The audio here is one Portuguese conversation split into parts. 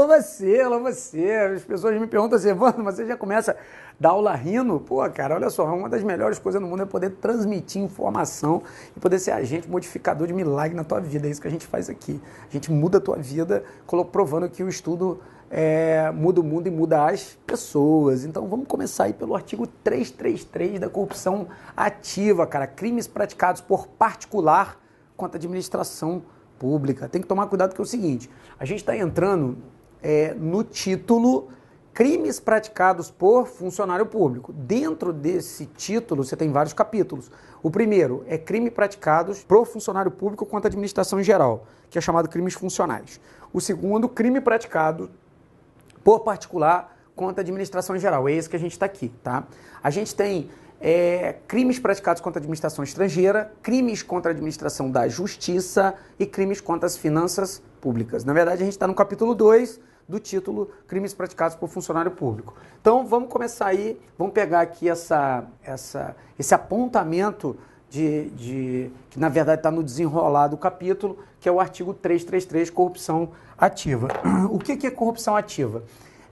Alô você, alô você. As pessoas me perguntam assim, Evandro, mas você já começa a dar aula rindo? Pô, cara, olha só, uma das melhores coisas no mundo é poder transmitir informação e poder ser agente modificador de milagre na tua vida. É isso que a gente faz aqui. A gente muda a tua vida, provando que o estudo muda o mundo e muda as pessoas. Então vamos começar aí pelo artigo 333 da corrupção ativa, cara. Crimes praticados por particular contra a administração pública. Tem que tomar cuidado que é o seguinte, a gente está entrando no título crimes praticados por funcionário público. Dentro desse título você tem vários capítulos. O primeiro é crime praticados por funcionário público contra a administração em geral, que é chamado crimes funcionais. O segundo, crime praticado por particular contra a administração em geral. É esse que a gente está aqui, tá? A gente tem crimes praticados contra a administração estrangeira, crimes contra a administração da justiça e crimes contra as finanças públicas. Na verdade, a gente está no capítulo 2 do título Crimes Praticados por Funcionário Público. Então, vamos começar aí, vamos pegar aqui esse apontamento que na verdade está no desenrolar do capítulo, que é o artigo 333, corrupção ativa. O que é corrupção ativa?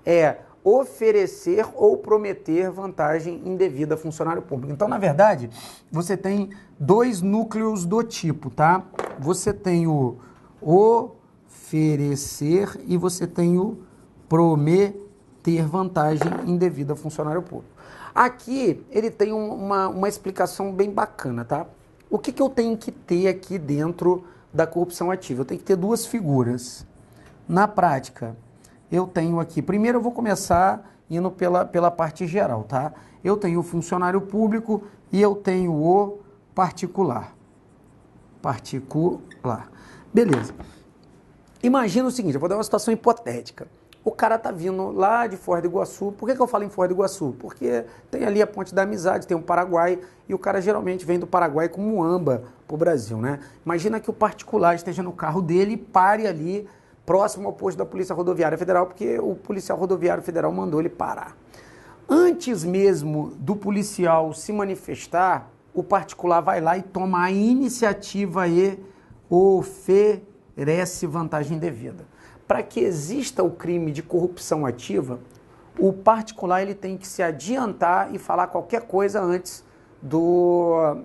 É oferecer ou prometer vantagem indevida a funcionário público. Então, na verdade, você tem dois núcleos do tipo, tá? Você tem o oferecer e você tem o prometer vantagem indevida a funcionário público. Aqui, ele tem uma explicação bem bacana, tá? O que eu tenho que ter aqui dentro da corrupção ativa? Eu tenho que ter duas figuras. Na prática, eu tenho aqui, primeiro eu vou começar indo pela parte geral, tá? Eu tenho o funcionário público e eu tenho o particular. Beleza. Imagina o seguinte, eu vou dar uma situação hipotética. O cara tá vindo lá de Foz do Iguaçu. Por que eu falo em Foz do Iguaçu? Porque tem ali a Ponte da Amizade, tem o Paraguai, e o cara geralmente vem do Paraguai com muamba pro Brasil, né? Imagina que o particular esteja no carro dele e pare ali próximo ao posto da Polícia Rodoviária Federal, porque o policial rodoviário federal mandou ele parar. Antes mesmo do policial se manifestar, o particular vai lá e toma a iniciativa e oferece vantagem indevida. Para que exista o crime de corrupção ativa, o particular ele tem que se adiantar e falar qualquer coisa antes do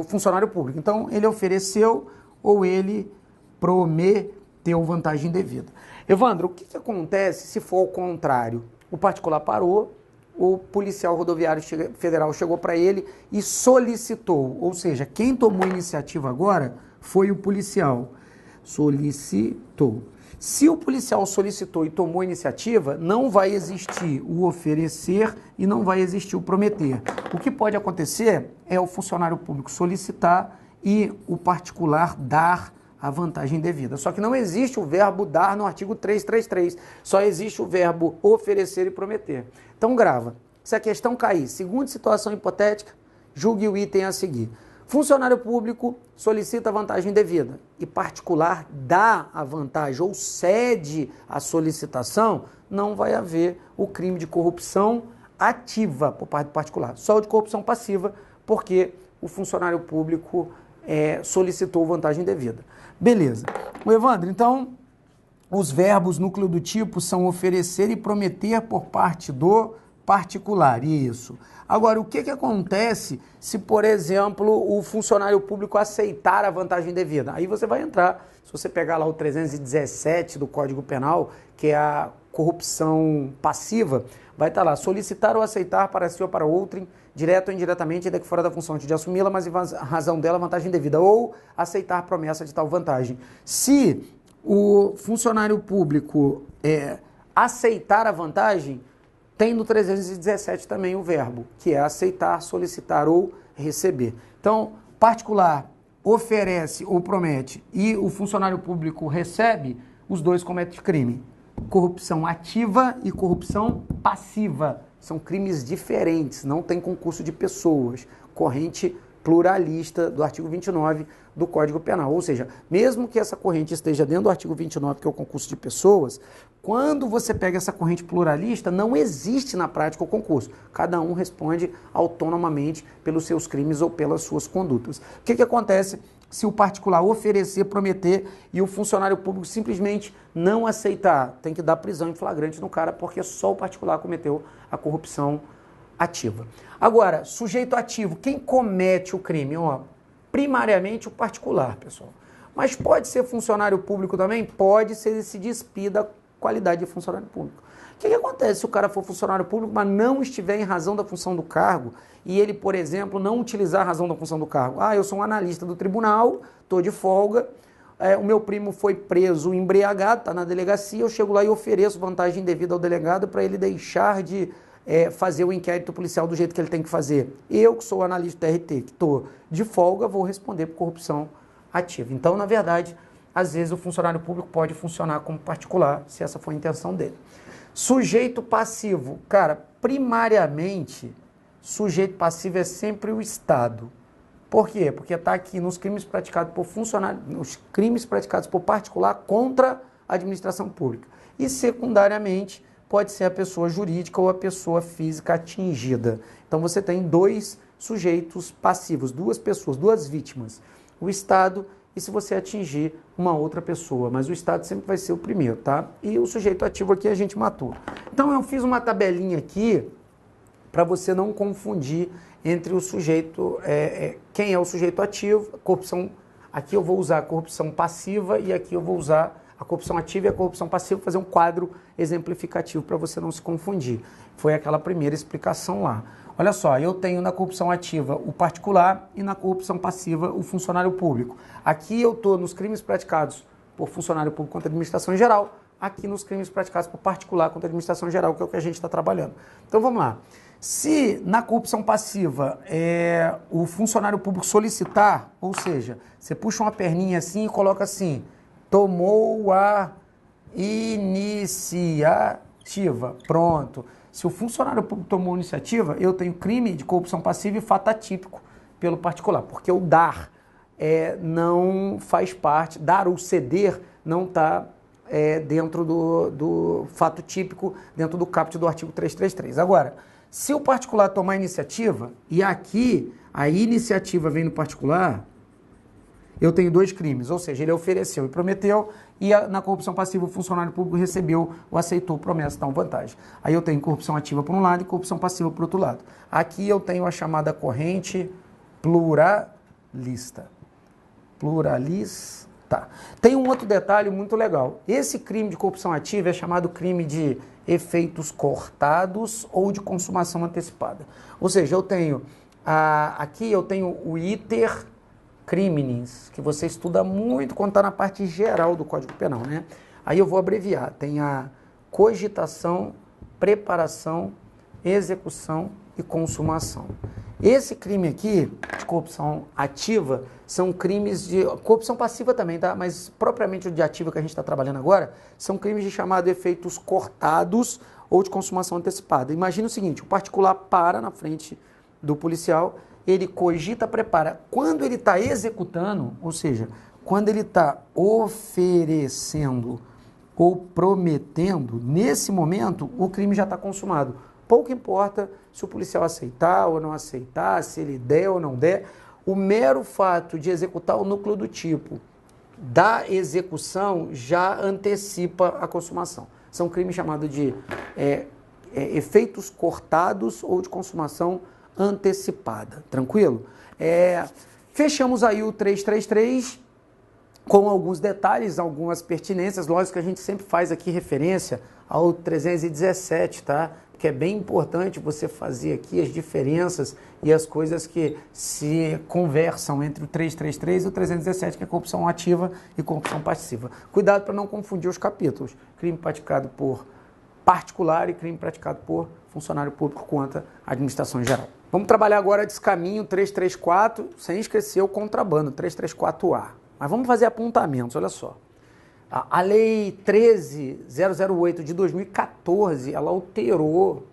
funcionário público. Então, ele ofereceu ou ele prometeu vantagem indevida. Evandro, o que acontece se for ao contrário? O particular parou, o policial rodoviário federal chegou para ele e solicitou, ou seja, quem tomou a iniciativa agora foi o policial. Solicitou. Se o policial solicitou e tomou a iniciativa, não vai existir o oferecer e não vai existir o prometer. O que pode acontecer é o funcionário público solicitar e o particular dar a vantagem devida. Só que não existe o verbo dar no artigo 333. Só existe o verbo oferecer e prometer. Então grava. Se a questão cair, segunda situação hipotética, julgue o item a seguir. Funcionário público solicita a vantagem devida e particular dá a vantagem ou cede a solicitação, não vai haver o crime de corrupção ativa por parte do particular. Só o de corrupção passiva, porque o funcionário público solicitou vantagem devida. Beleza. O Evandro, então, os verbos núcleo do tipo são oferecer e prometer por parte do particular. Isso. Agora, o que acontece se, por exemplo, o funcionário público aceitar a vantagem devida? Aí você vai entrar, se você pegar lá o 317 do Código Penal, que é a corrupção passiva, vai estar lá, solicitar ou aceitar para si ou para outrem, direto ou indiretamente, ainda que fora da função de assumi-la, mas em razão dela, vantagem devida, ou aceitar promessa de tal vantagem. Se o funcionário público aceitar a vantagem, tem no 317 também o verbo, que é aceitar, solicitar ou receber. Então, particular oferece ou promete e o funcionário público recebe, os dois cometem crime. Corrupção ativa e corrupção passiva. São crimes diferentes, não tem concurso de pessoas. Corrente pluralista do artigo 29 do Código Penal. Ou seja, mesmo que essa corrente esteja dentro do artigo 29, que é o concurso de pessoas, quando você pega essa corrente pluralista, não existe na prática o concurso. Cada um responde autonomamente pelos seus crimes ou pelas suas condutas. O que acontece se o particular oferecer, prometer e o funcionário público simplesmente não aceitar. Tem que dar prisão em flagrante no cara, porque só o particular cometeu a corrupção ativa. Agora, sujeito ativo, quem comete o crime? Ó, primariamente o particular, pessoal. Mas pode ser funcionário público também? Pode, se ele se despir da qualidade de funcionário público. O que acontece se o cara for funcionário público, mas não estiver em razão da função do cargo e ele, por exemplo, não utilizar a razão da função do cargo? Ah, eu sou um analista do tribunal, estou de folga, o meu primo foi preso embriagado, está na delegacia, eu chego lá e ofereço vantagem devida ao delegado para ele deixar de fazer o inquérito policial do jeito que ele tem que fazer. Eu, que sou analista do RT, que estou de folga, vou responder por corrupção ativa. Então, na verdade, às vezes o funcionário público pode funcionar como particular, se essa for a intenção dele. Sujeito passivo. Cara, primariamente, sujeito passivo é sempre o Estado. Por quê? Porque está aqui nos crimes praticados por funcionário, nos crimes praticados por particular contra a administração pública. E, secundariamente, pode ser a pessoa jurídica ou a pessoa física atingida. Então, você tem dois sujeitos passivos, duas pessoas, duas vítimas. O Estado e se você atingir uma outra pessoa, mas o Estado sempre vai ser o primeiro, tá? E o sujeito ativo aqui a gente matou. Então eu fiz uma tabelinha aqui para você não confundir entre o sujeito, quem é o sujeito ativo, corrupção, aqui eu vou usar a corrupção passiva e aqui eu vou usar a corrupção ativa e a corrupção passiva, fazer um quadro exemplificativo para você não se confundir. Foi aquela primeira explicação lá. Olha só, eu tenho na corrupção ativa o particular e na corrupção passiva o funcionário público. Aqui eu estou nos crimes praticados por funcionário público contra a administração geral, aqui nos crimes praticados por particular contra a administração geral, que é o que a gente está trabalhando. Então vamos lá. Se na corrupção passiva o funcionário público solicitar, ou seja, você puxa uma perninha assim e coloca assim, tomou a iniciativa, pronto. Se o funcionário público tomou iniciativa, eu tenho crime de corrupção passiva e fato atípico pelo particular, porque o dar não faz parte, dar ou ceder não está dentro do fato típico, dentro do caput do artigo 333. Agora, se o particular tomar iniciativa, e aqui a iniciativa vem no particular, eu tenho dois crimes, ou seja, ele ofereceu e prometeu, e na corrupção passiva o funcionário público recebeu ou aceitou promessa, então vantagem. Aí eu tenho corrupção ativa por um lado e corrupção passiva por outro lado. Aqui eu tenho a chamada corrente pluralista. Pluralista. Tem um outro detalhe muito legal. Esse crime de corrupção ativa é chamado crime de efeitos cortados ou de consumação antecipada. Ou seja, eu tenho, aqui eu tenho o iter criminis, que você estuda muito quando está na parte geral do Código Penal, né? Aí eu vou abreviar. Tem a cogitação, preparação, execução e consumação. Esse crime aqui, de corrupção ativa, são crimes de... corrupção passiva também, tá? Mas propriamente o de ativa que a gente está trabalhando agora, são crimes de chamado efeitos cortados ou de consumação antecipada. Imagina o seguinte, o particular para na frente do policial, ele cogita, prepara. Quando ele está executando, ou seja, quando ele está oferecendo ou prometendo, nesse momento o crime já está consumado. Pouco importa se o policial aceitar ou não aceitar, se ele der ou não der, o mero fato de executar o núcleo do tipo da execução já antecipa a consumação. São crimes chamados de efeitos cortados ou de consumação antecipada, tranquilo? Fechamos aí o 333 com alguns detalhes, algumas pertinências. Lógico que a gente sempre faz aqui referência ao 317, tá? Que é bem importante você fazer aqui as diferenças e as coisas que se conversam entre o 333 e o 317, que é corrupção ativa e corrupção passiva. Cuidado para não confundir os capítulos. Crime praticado por particular e crime praticado por funcionário público contra a administração geral. Vamos trabalhar agora descaminho 334, sem esquecer o contrabando, 334A. Mas vamos fazer apontamentos, olha só. A Lei 13.008 de 2014, ela alterou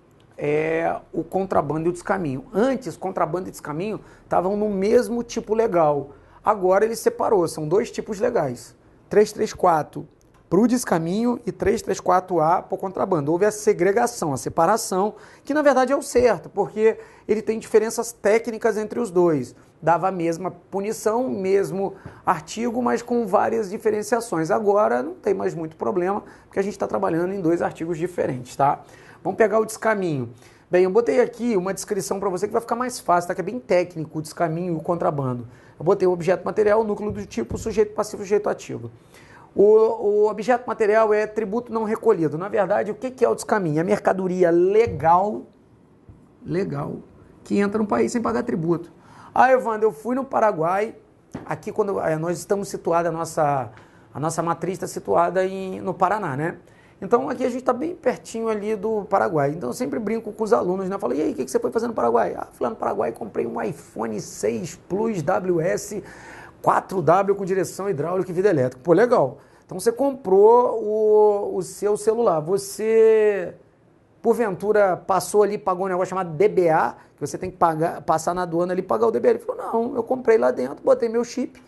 o contrabando e o descaminho. Antes, contrabando e descaminho estavam no mesmo tipo legal. Agora ele separou, são dois tipos legais. 334 para o descaminho e 334A para o contrabando. Houve a segregação, a separação, que na verdade é o certo, porque ele tem diferenças técnicas entre os dois. Dava a mesma punição, mesmo artigo, mas com várias diferenciações. Agora não tem mais muito problema, porque a gente está trabalhando em 2 artigos diferentes, tá? Vamos pegar o descaminho. Bem, eu botei aqui uma descrição para você que vai ficar mais fácil, tá? Que é bem técnico o descaminho e o contrabando. Eu botei o objeto material, o núcleo do tipo, sujeito passivo, sujeito ativo. O objeto material é tributo não recolhido. Na verdade, o que é o descaminho? É mercadoria legal, que entra no país sem pagar tributo. Ah, Evandro, eu fui no Paraguai, aqui quando nós estamos situados, a nossa matriz está situada no Paraná, né? Então aqui a gente está bem pertinho ali do Paraguai. Então eu sempre brinco com os alunos, né? Eu falo, e aí, o que você foi fazer no Paraguai? Ah, fui lá no Paraguai, comprei um iPhone 6 Plus WS 4W com direção hidráulica e vidro elétrico. Pô, legal. Então você comprou o seu celular. Você, porventura, passou ali, pagou um negócio chamado DBA, que você tem que passar na aduana ali e pagar o DBA. Ele falou, não, eu comprei lá dentro, botei meu chip,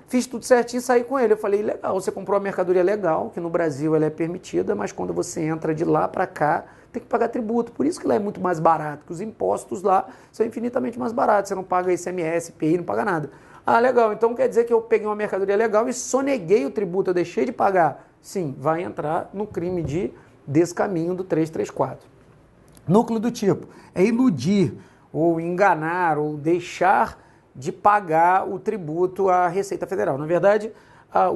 fiz tudo certinho e saí com ele. Eu falei, legal, você comprou uma mercadoria legal, que no Brasil ela é permitida, mas quando você entra de lá para cá, tem que pagar tributo. Por isso que lá é muito mais barato, que os impostos lá são infinitamente mais baratos. Você não paga ICMS, IPI, não paga nada. Ah, legal, então quer dizer que eu peguei uma mercadoria legal e soneguei o tributo, eu deixei de pagar? Sim, vai entrar no crime de descaminho do 334. Núcleo do tipo é iludir, ou enganar, ou deixar de pagar o tributo à Receita Federal. Na verdade,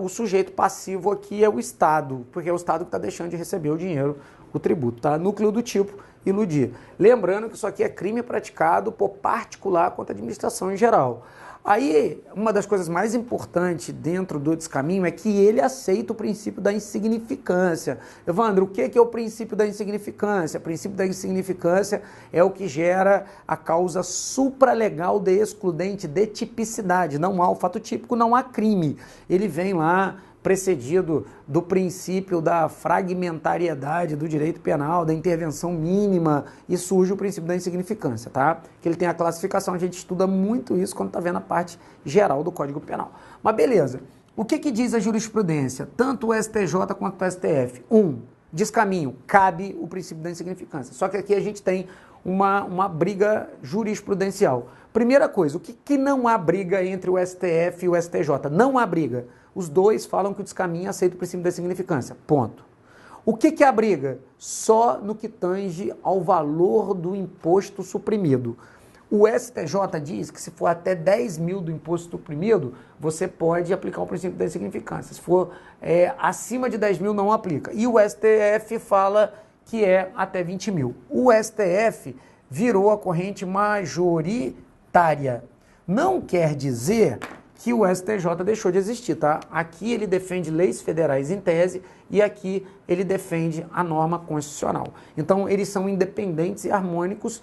o sujeito passivo aqui é o Estado, porque é o Estado que está deixando de receber o dinheiro, o tributo, tá? Núcleo do tipo, iludir. Lembrando que isso aqui é crime praticado por particular contra a administração em geral. Aí, uma das coisas mais importantes dentro do descaminho é que ele aceita o princípio da insignificância. Evandro, o que é o princípio da insignificância? O princípio da insignificância é o que gera a causa supralegal de excludente de tipicidade. Não há o fato típico, não há crime. Ele vem lá precedido do princípio da fragmentariedade do direito penal, da intervenção mínima, e surge o princípio da insignificância, tá? Que ele tem a classificação, a gente estuda muito isso quando está vendo a parte geral do Código Penal. Mas beleza, o que diz a jurisprudência? Tanto o STJ quanto o STF. Descaminho, cabe o princípio da insignificância. Só que aqui a gente tem uma briga jurisprudencial. Primeira coisa, o que não há briga entre o STF e o STJ? Não há briga. Os dois falam que o descaminho aceita o princípio da insignificância. Ponto. O que é a briga? Só no que tange ao valor do imposto suprimido. O STJ diz que se for até 10 mil do imposto suprimido, você pode aplicar o princípio da insignificância. Se for acima de 10 mil, não aplica. E o STF fala que é até 20 mil. O STF virou a corrente majoritária. Não quer dizer que o STJ deixou de existir, tá? Aqui ele defende leis federais em tese e aqui ele defende a norma constitucional. Então, eles são independentes e harmônicos,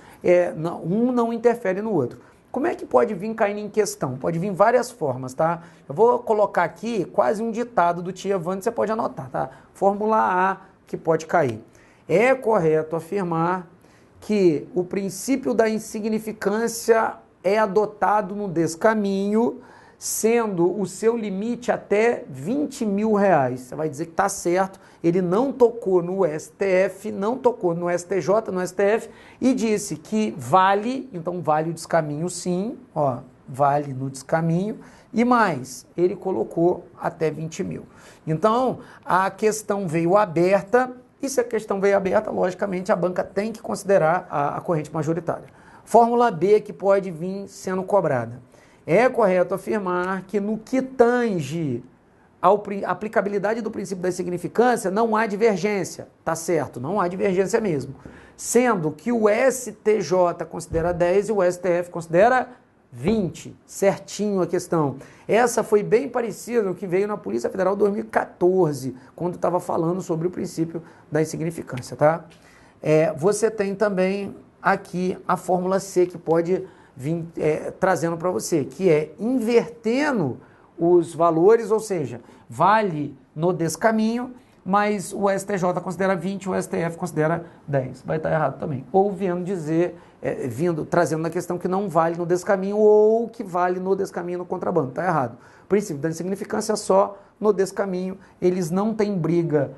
um não interfere no outro. Como é que pode vir caindo em questão? Pode vir várias formas, tá? Eu vou colocar aqui quase um ditado do tio Evandro, você pode anotar, tá? Fórmula A que pode cair. É correto afirmar que o princípio da insignificância é adotado no descaminho, sendo o seu limite até 20 mil reais. Você vai dizer que está certo, ele não tocou no STF, não tocou no STJ, no STF, e disse que vale, então vale o descaminho sim, ó, vale no descaminho, e mais, ele colocou até 20 mil. Então, a questão veio aberta, e se a questão veio aberta, logicamente, a banca tem que considerar a corrente majoritária. Fórmula B que pode vir sendo cobrada. É correto afirmar que no que tange a aplicabilidade do princípio da insignificância, não há divergência. Tá certo, não há divergência mesmo. Sendo que o STJ considera 10 e o STF considera 20. Certinho a questão. Essa foi bem parecida no que veio na Polícia Federal 2014, quando estava falando sobre o princípio da insignificância, tá? Você tem também aqui a fórmula C que pode vir trazendo para você, que é invertendo os valores, ou seja, vale no descaminho, mas o STJ considera 20, o STF considera 10. Vai estar errado também. Ou vindo dizer, trazendo na questão que não vale no descaminho ou que vale no descaminho no contrabando. Está errado. O princípio da insignificância é só no descaminho. Eles não têm briga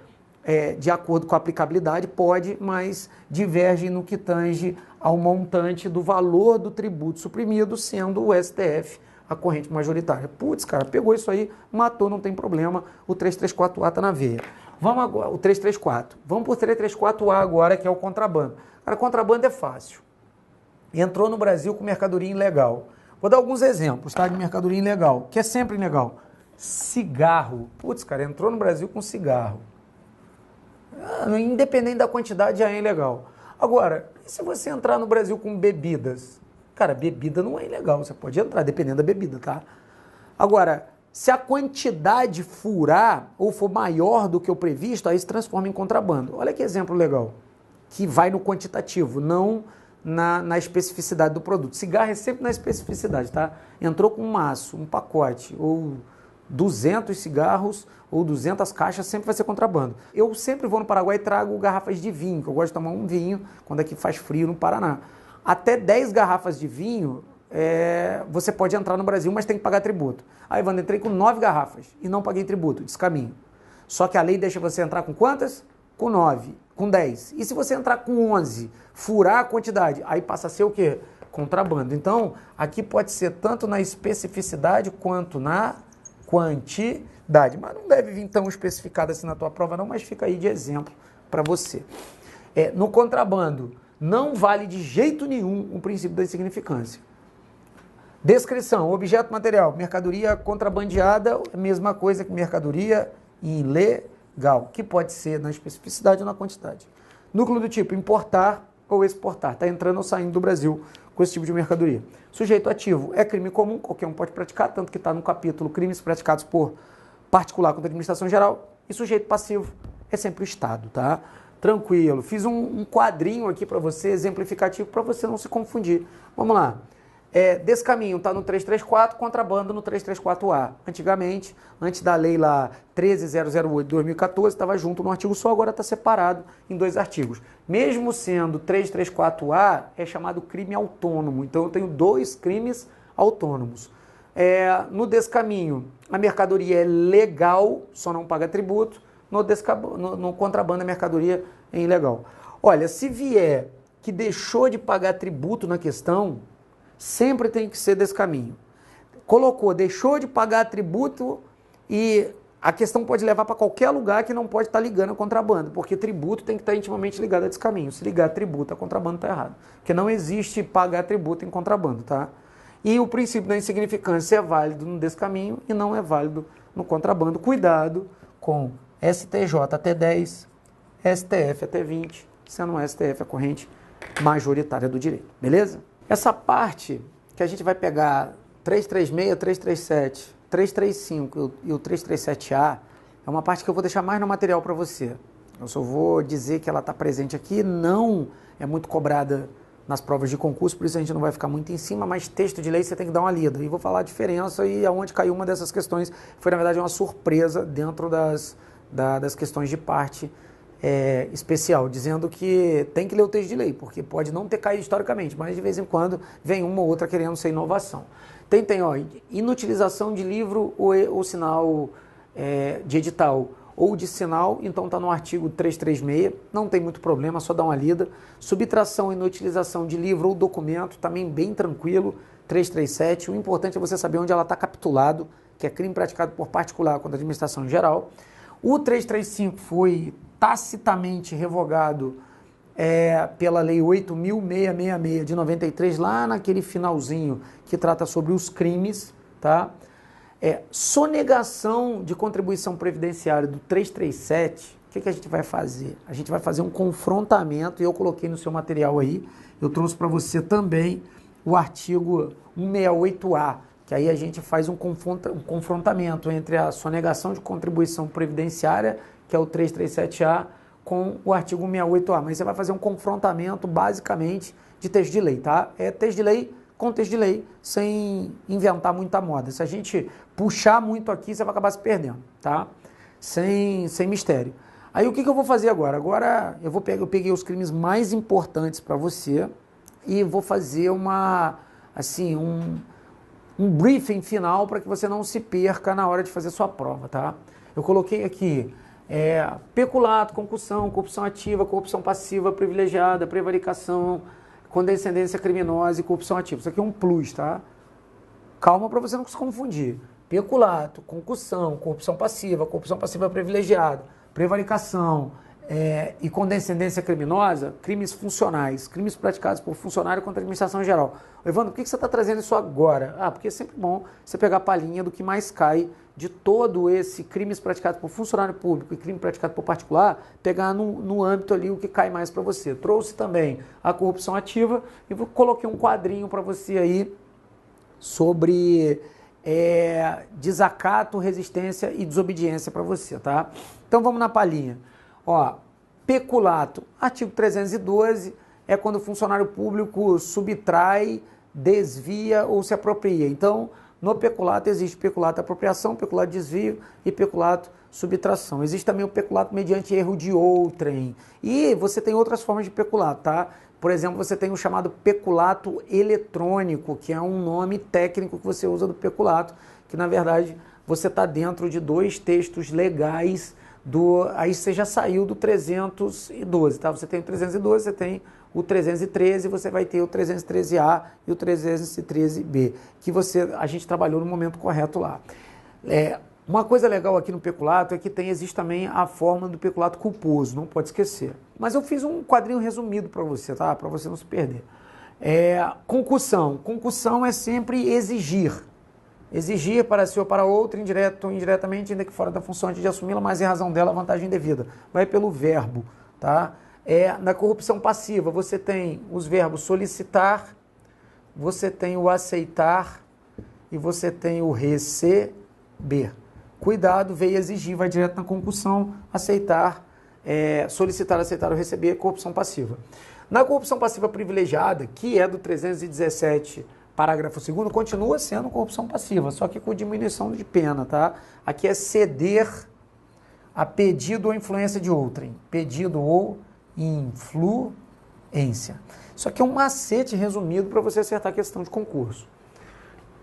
de acordo com a aplicabilidade, pode, mas divergem no que tange ao montante do valor do tributo suprimido, sendo o STF a corrente majoritária. Putz, cara, pegou isso aí, matou, não tem problema, o 334A está na veia. Vamos agora, o 334. Vamos para o 334A agora, que é o contrabando. Cara, contrabando é fácil. Entrou no Brasil com mercadoria ilegal. Vou dar alguns exemplos, tá, de mercadoria ilegal, que é sempre ilegal. Cigarro. Putz, cara, entrou no Brasil com cigarro. Independente da quantidade, já é ilegal. Agora, e se você entrar no Brasil com bebidas? Cara, bebida não é ilegal, você pode entrar, dependendo da bebida, tá? Agora, se a quantidade furar ou for maior do que o previsto, aí se transforma em contrabando. Olha que exemplo legal, que vai no quantitativo, não na especificidade do produto. Cigarro é sempre na especificidade, tá? Entrou com um maço, um pacote, ou 200 cigarros, ou 200 caixas, sempre vai ser contrabando. Eu sempre vou no Paraguai e trago garrafas de vinho, que eu gosto de tomar um vinho quando aqui faz frio no Paraná. Até 10 garrafas de vinho, você pode entrar no Brasil, mas tem que pagar tributo. Aí, Wander, entrei com 9 garrafas e não paguei tributo, descaminho. Só que a lei deixa você entrar com quantas? Com 9, com 10. E se você entrar com 11, furar a quantidade, aí passa a ser o quê? Contrabando. Então, aqui pode ser tanto na especificidade quanto na quantidade. Mas não deve vir tão especificado assim na tua prova não, mas fica aí de exemplo para você. No contrabando, não vale de jeito nenhum o princípio da insignificância. Descrição, objeto material, mercadoria contrabandeada, mesma coisa que mercadoria ilegal, que pode ser na especificidade ou na quantidade. Núcleo do tipo importar ou exportar, está entrando ou saindo do Brasil com esse tipo de mercadoria. Sujeito ativo é crime comum, qualquer um pode praticar, tanto que está no capítulo crimes praticados por particular contra a administração geral, e sujeito passivo é sempre o Estado, tá? Tranquilo. Fiz um quadrinho aqui para você, exemplificativo, para você não se confundir. Vamos lá. Descaminho está no 334, contrabando no 334A. Antigamente, antes da lei lá 13.008 de 2014, estava junto no artigo só, agora está separado em 2 artigos. Mesmo sendo 334A, é chamado crime autônomo. Então, eu tenho 2 crimes autônomos. No descaminho, a mercadoria é legal, só não paga tributo. No contrabando, a mercadoria é ilegal. Olha, se vier que deixou de pagar tributo na questão, sempre tem que ser descaminho. Colocou, deixou de pagar tributo e a questão pode levar para qualquer lugar que não pode estar ligando a contrabando, porque tributo tem que estar intimamente ligado a descaminho. Se ligar tributo a contrabando, está errado. Porque não existe pagar tributo em contrabando, tá? E o princípio da insignificância é válido no descaminho e não é válido no contrabando. Cuidado com STJ até 10, STF até 20, sendo o STF a corrente majoritária do direito, beleza? Essa parte que a gente vai pegar 336, 337, 335 e o 337A é uma parte que eu vou deixar mais no material para você. Eu só vou dizer que ela está presente aqui, não é muito cobrada nas provas de concurso, por isso a gente não vai ficar muito em cima, mas texto de lei você tem que dar uma lida. E vou falar a diferença e aonde caiu uma dessas questões. Foi, na verdade, uma surpresa dentro das questões de parte especial, dizendo que tem que ler o texto de lei, porque pode não ter caído historicamente, mas de vez em quando vem uma ou outra querendo ser inovação. Tem ó, inutilização de livro ou sinal de edital ou de sinal, então está no artigo 336, não tem muito problema, só dá uma lida. Subtração e inutilização de livro ou documento, também bem tranquilo, 337. O importante é você saber onde ela está capitulado, que é crime praticado por particular contra a administração geral. O 335 foi tacitamente revogado pela Lei 8.666 de 93, lá naquele finalzinho que trata sobre os crimes, tá? Sonegação de contribuição previdenciária do 337, o que a gente vai fazer? A gente vai fazer um confrontamento, e eu coloquei no seu material aí, eu trouxe para você também o artigo 168A, que aí a gente faz um confrontamento entre a sonegação de contribuição previdenciária, que é o 337A, com o artigo 168A. Mas você vai fazer um confrontamento, basicamente, de texto de lei, tá? É texto de lei com texto de lei, sem inventar muita moda. Se a gente puxar muito aqui, você vai acabar se perdendo, tá? Sem mistério. Aí o que eu vou fazer agora? Agora eu peguei os crimes mais importantes para você e vou fazer um briefing final para que você não se perca na hora de fazer sua prova, tá? Eu coloquei aqui peculato, concussão, corrupção ativa, corrupção passiva, privilegiada, prevaricação, condescendência criminosa e corrupção ativa. Isso aqui é um plus, tá? Calma para você não se confundir. Peculato, concussão, corrupção passiva privilegiada, prevaricação e condescendência criminosa, crimes funcionais, crimes praticados por funcionário contra a administração em geral. Evandro, por que você está trazendo isso agora? Porque é sempre bom você pegar a palhinha do que mais cai de todo esse crimes praticados por funcionário público e crime praticado por particular, pegar no âmbito ali o que cai mais para você. Trouxe também a corrupção ativa e coloquei um quadrinho para você aí sobre desacato, resistência e desobediência para você, tá? Então vamos na palhinha. Peculato, artigo 312, é quando o funcionário público subtrai, desvia ou se apropria. Então, no peculato existe peculato apropriação, peculato desvio e peculato subtração. Existe também o peculato mediante erro de outrem. E você tem outras formas de peculato, tá? Por exemplo, você tem o chamado peculato eletrônico, que é um nome técnico que você usa do peculato, que na verdade você está dentro de dois textos legais aí você já saiu do 312, tá? Você tem o 312, você tem o 313, você vai ter o 313A e o 313B, que a gente trabalhou no momento correto lá. Uma coisa legal aqui no peculato é que existe também a forma do peculato culposo, não pode esquecer. Mas eu fiz um quadrinho resumido para você, tá? Para você não se perder. Concussão. Concussão é sempre exigir. Exigir para si ou para outro, indireto ou indiretamente, ainda que fora da função antes de assumi-la, mas em razão dela, vantagem indevida. Vai pelo verbo, tá? Na corrupção passiva, você tem os verbos solicitar, você tem o aceitar e você tem o receber. Cuidado, veio exigir, vai direto na concussão, aceitar, solicitar, aceitar ou receber, corrupção passiva. Na corrupção passiva privilegiada, que é do 317, parágrafo 2º, continua sendo corrupção passiva, só que com diminuição de pena, tá? Aqui é ceder a pedido ou influência de outrem. Pedido ou influência. Isso aqui é um macete resumido para você acertar a questão de concurso.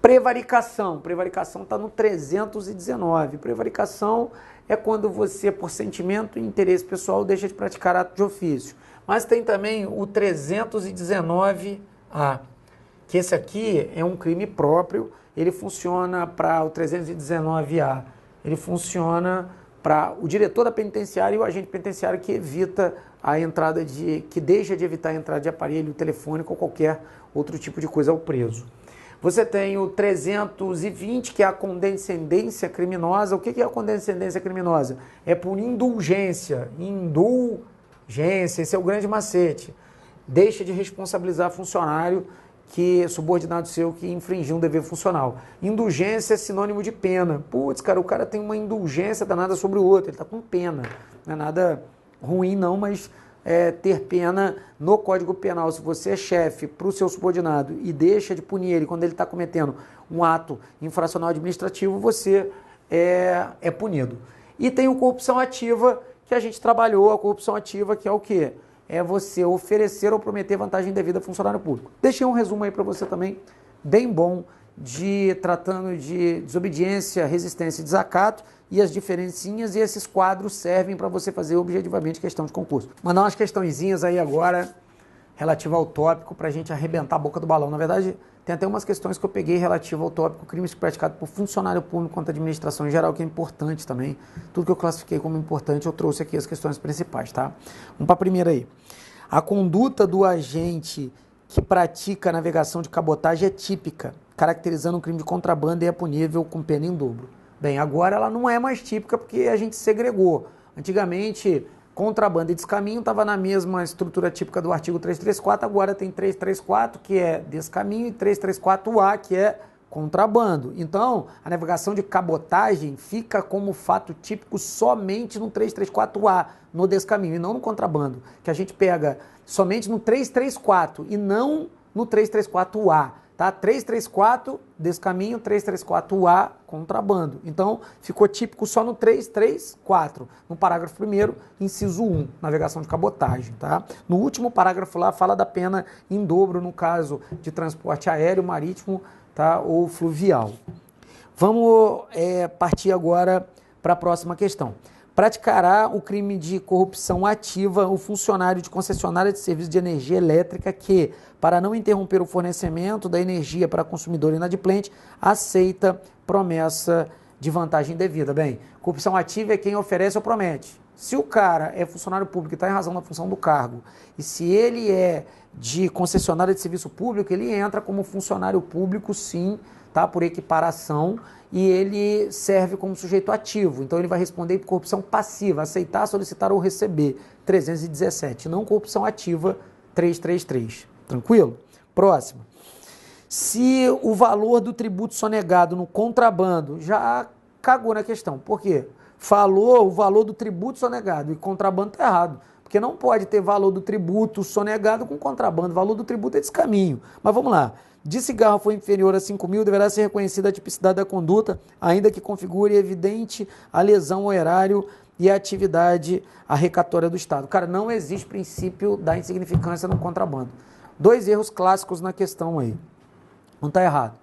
Prevaricação. Prevaricação está no 319. Prevaricação é quando você, por sentimento e interesse pessoal, deixa de praticar ato de ofício. Mas tem também o 319A, que esse aqui é um crime próprio. Ele funciona para o 319A. Ele funciona para o diretor da penitenciária e o agente penitenciário que evita a entrada que deixa de evitar a entrada de aparelho telefônico ou qualquer outro tipo de coisa ao preso. Você tem o 320, que é a condescendência criminosa. O que é a condescendência criminosa? É por indulgência. Indulgência, esse é o grande macete. Deixa de responsabilizar funcionário subordinado seu que infringiu um dever funcional. Indulgência é sinônimo de pena. Putz, cara, o cara tem uma indulgência danada sobre o outro, ele está com pena. Não é nada ruim não, mas ter pena no Código Penal, se você é chefe para o seu subordinado e deixa de punir ele quando ele está cometendo um ato infracional administrativo, você é punido. E tem o corrupção ativa, que a gente trabalhou, a corrupção ativa, que é o quê? É você oferecer ou prometer vantagem indevida a funcionário público. Deixei um resumo aí para você também, bem bom, tratando de desobediência, resistência e desacato, e as diferencinhas, e esses quadros servem para você fazer objetivamente questão de concurso. Mandar umas questõezinhas aí agora, relativa ao tópico, para a gente arrebentar a boca do balão. Na verdade, tem até umas questões que eu peguei relativa ao tópico crimes praticados por funcionário público contra a administração em geral, que é importante também. Tudo que eu classifiquei como importante, eu trouxe aqui as questões principais, tá? Vamos para a primeira aí. A conduta do agente que pratica a navegação de cabotagem é típica, caracterizando um crime de contrabando e é punível com pena em dobro. Bem, agora ela não é mais típica porque a gente segregou. Antigamente, contrabando e descaminho estava na mesma estrutura típica do artigo 334, agora tem 334, que é descaminho, e 334A, que é contrabando. Então, a navegação de cabotagem fica como fato típico somente no 334A, no descaminho, e não no contrabando, que a gente pega somente no 334 e não no 334A, Tá? 334, descaminho, 334A, contrabando. Então, ficou típico só no 334, no parágrafo 1º, inciso 1, navegação de cabotagem. Tá? No último parágrafo lá, fala da pena em dobro no caso de transporte aéreo, marítimo, tá? Ou fluvial. Vamos partir agora para a próxima questão. Praticará o crime de corrupção ativa o funcionário de concessionária de serviço de energia elétrica que, para não interromper o fornecimento da energia para consumidor inadimplente, aceita promessa de vantagem indevida. Bem, corrupção ativa é quem oferece ou promete. Se o cara é funcionário público e está em razão da função do cargo, e se ele é de concessionária de serviço público, ele entra como funcionário público, sim, tá? Por equiparação, e ele serve como sujeito ativo. Então ele vai responder por corrupção passiva, aceitar, solicitar ou receber, 317, não corrupção ativa, 333. Tranquilo? Próximo. Se o valor do tributo sonegado no contrabando, já cagou na questão. Por quê? Falou o valor do tributo sonegado e contrabando está errado. Porque não pode ter valor do tributo sonegado com contrabando. O valor do tributo é descaminho. Mas vamos lá. De cigarro for inferior a 5 mil, deverá ser reconhecida a tipicidade da conduta, ainda que configure evidente a lesão ao erário e a atividade arrecatória do Estado. Cara, não existe princípio da insignificância no contrabando. 2 erros clássicos na questão aí. Não está errado.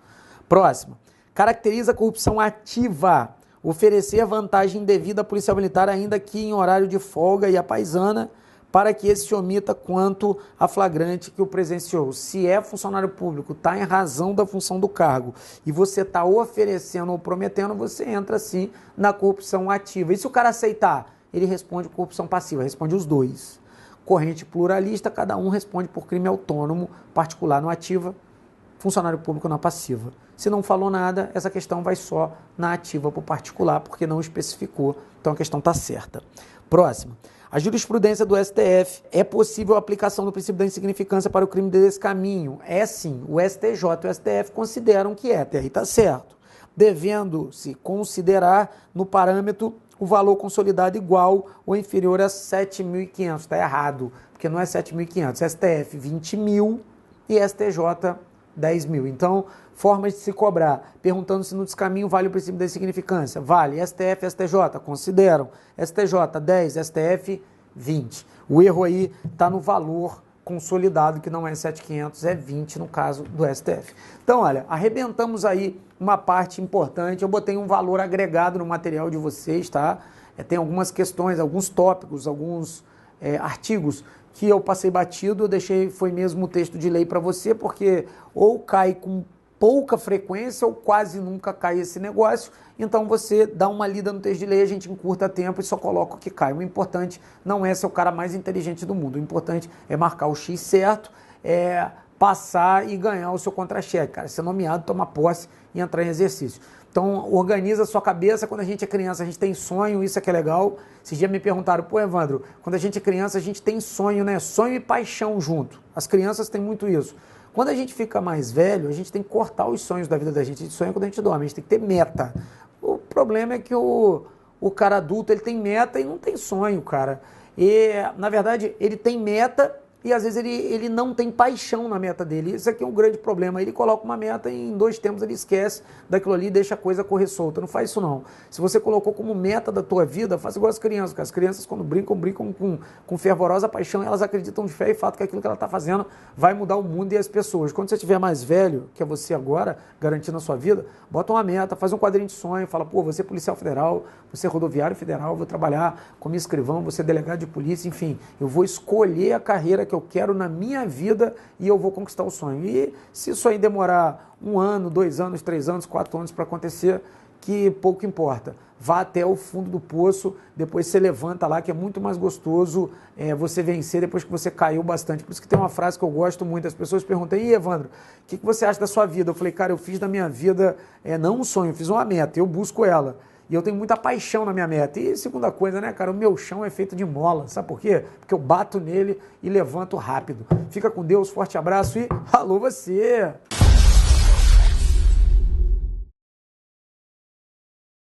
Próximo. Caracteriza a corrupção ativa. Oferecer vantagem indevida à policial militar, ainda que em horário de folga e à paisana, para que esse se omita quanto a flagrante que o presenciou. Se é funcionário público, está em razão da função do cargo, e você está oferecendo ou prometendo, você entra, sim, na corrupção ativa. E se o cara aceitar, ele responde corrupção passiva, responde os dois. Corrente pluralista, cada um responde por crime autônomo, particular no ativa, funcionário público na passiva. Se não falou nada, essa questão vai só na ativa para o particular, porque não especificou, então a questão está certa. Próximo. A jurisprudência do STF, é possível a aplicação do princípio da insignificância para o crime de descaminho? É sim, o STJ e o STF consideram que é, até aí está certo. Devendo-se considerar no parâmetro o valor consolidado igual ou inferior a 7.500. Está errado, porque não é 7.500, STF 20 mil e STJ 10 mil. Então, formas de se cobrar, perguntando se no descaminho vale o princípio da insignificância. Vale. STF, STJ, consideram. STJ, 10, STF, 20. O erro aí está no valor consolidado, que não é 7.500, é 20 no caso do STF. Então, olha, arrebentamos aí uma parte importante. Eu botei um valor agregado no material de vocês, tá? Tem algumas questões, alguns tópicos, alguns artigos que eu passei batido, eu deixei, foi mesmo o texto de lei para você, porque ou cai com pouca frequência ou quase nunca cai esse negócio, então você dá uma lida no texto de lei, a gente encurta tempo e só coloca o que cai. O importante não é ser o cara mais inteligente do mundo, o importante é marcar o X certo, passar e ganhar o seu contra-cheque, cara, ser nomeado, tomar posse e entrar em exercício. Então, organiza a sua cabeça. Quando a gente é criança, a gente tem sonho, isso é que é legal. Esses dias me perguntaram, pô, Evandro, quando a gente é criança, a gente tem sonho, né? Sonho e paixão junto. As crianças têm muito isso. Quando a gente fica mais velho, a gente tem que cortar os sonhos da vida da gente. A gente sonha quando a gente dorme, a gente tem que ter meta. O problema é que o cara adulto, ele tem meta e não tem sonho, cara. E, na verdade, ele tem meta e às vezes ele não tem paixão na meta dele. Isso aqui é um grande problema. Ele coloca uma meta e em 2 tempos ele esquece daquilo ali e deixa a coisa correr solta. Não faz isso não. Se você colocou como meta da tua vida, faz igual as crianças. Porque as crianças quando brincam com fervorosa paixão, elas acreditam de fé e fato que aquilo que ela está fazendo vai mudar o mundo e as pessoas. Quando você estiver mais velho, que é você agora, garantindo a sua vida, bota uma meta, faz um quadrinho de sonho, fala, pô, vou ser policial federal, vou ser rodoviário federal, vou trabalhar como escrivão, vou ser delegado de polícia, enfim, eu vou escolher a carreira que eu quero na minha vida e eu vou conquistar o sonho. E se isso aí demorar 1 ano, 2 anos, 3 anos, 4 anos para acontecer, que pouco importa. Vá até o fundo do poço, depois você levanta lá, que é muito mais gostoso você vencer depois que você caiu bastante. Por isso que tem uma frase que eu gosto muito, as pessoas perguntam, e Evandro, o que você acha da sua vida? Eu falei, cara, eu fiz da minha vida, não um sonho, eu fiz uma meta, eu busco ela. E eu tenho muita paixão na minha meta. E segunda coisa, né, cara, o meu chão é feito de mola, sabe por quê? Porque eu bato nele e levanto rápido. Fica com Deus, forte abraço e alô você!